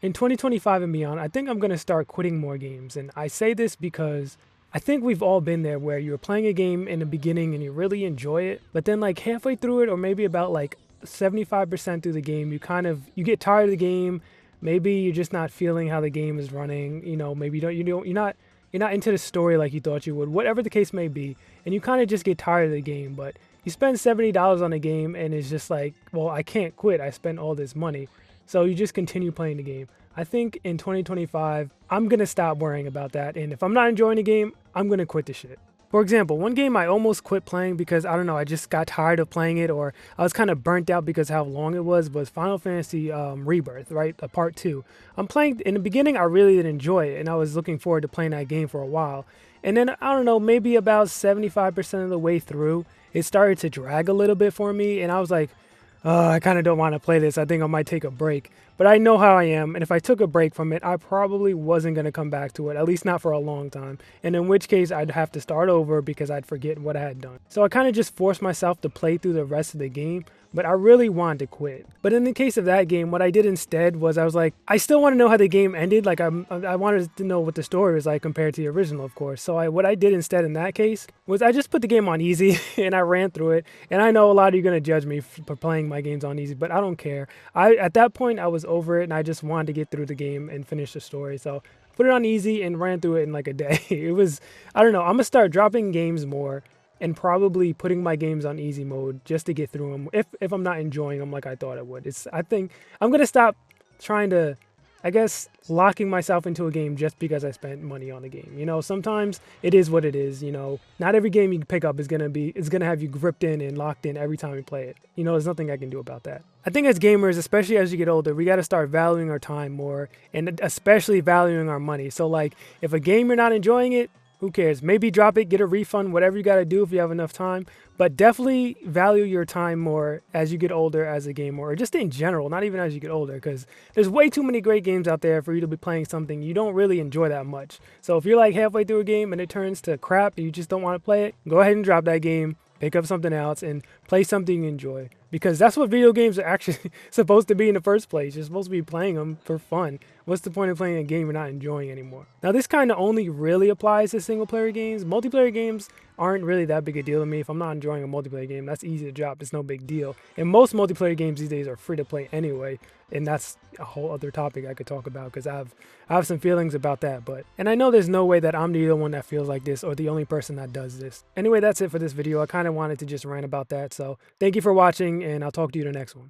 In 2025 and beyond, I think I'm going to start quitting more games. And I say this because I think we've all been there where you're playing a game in the beginning and you really enjoy it, but then like halfway through it or maybe about like 75% through the game, you get tired of the game. Maybe you're just not feeling how the game is running, maybe you're not into the story like you thought you would. Whatever the case may be, and you kind of just get tired of the game, but you spend $70 on a game and it's just like, well, I can't quit. I spent all this money. So you just continue playing the game. I think in 2025, I'm going to stop worrying about that. And if I'm not enjoying the game, I'm going to quit the shit. For example, one game I almost quit playing because I don't know, I just got tired of playing it, or I was kind of burnt out because how long it was Final Fantasy Rebirth, right? Part 2. I'm playing, in the beginning, I really did enjoy it, and I was looking forward to playing that game for a while. And then, I don't know, maybe about 75% of the way through, it started to drag a little bit for me, and I was like, I kind of don't want to play this. I think I might take a break. But I know how I am, and if I took a break from it, I probably wasn't going to come back to it, at least not for a long time. And in which case, I'd have to start over because I'd forget what I had done. So I kind of just forced myself to play through the rest of the game, but I really wanted to quit. But in the case of that game, what I did instead was I was like, I still want to know how the game ended. Like I wanted to know what the story was like compared to the original, of course. So what I did instead in that case was I just put the game on easy and I ran through it. And I know a lot of you are going to judge me for playing my games on easy, but I don't care. At that point, I was over it and I just wanted to get through the game and finish the story. So put it on easy and ran through it in like a day. I don't know, I'm going to start dropping games more and probably putting my games on easy mode just to get through them if I'm not enjoying them like I thought I would. I think I'm going to stop trying to, I guess, locking myself into a game just because I spent money on the game. Sometimes it is what it is. Not every game you pick up is going to have you gripped in and locked in every time you play it. There's nothing I can do about that. I think as gamers, especially as you get older, we got to start valuing our time more and especially valuing our money. So like if a game you're not enjoying it, who cares? Maybe drop it, get a refund, whatever you got to do if you have enough time. But definitely value your time more as you get older as a gamer, or just in general, not even as you get older, because there's way too many great games out there for you to be playing something you don't really enjoy that much. So if you're like halfway through a game and it turns to crap and you just don't want to play it, go ahead and drop that game, pick up something else, and play something you enjoy. Because that's what video games are actually supposed to be in the first place. You're supposed to be playing them for fun. What's the point of playing a game you're not enjoying anymore? Now, this kind of only really applies to single-player games. Multiplayer games aren't really that big a deal to me. If I'm not enjoying a multiplayer game, that's easy to drop. It's no big deal. And most multiplayer games these days are free to play anyway. And that's a whole other topic I could talk about because I have some feelings about that. And I know there's no way that I'm the only one that feels like this or the only person that does this. Anyway, that's it for this video. I kind of wanted to just rant about that. So thank you for watching, and I'll talk to you in the next one.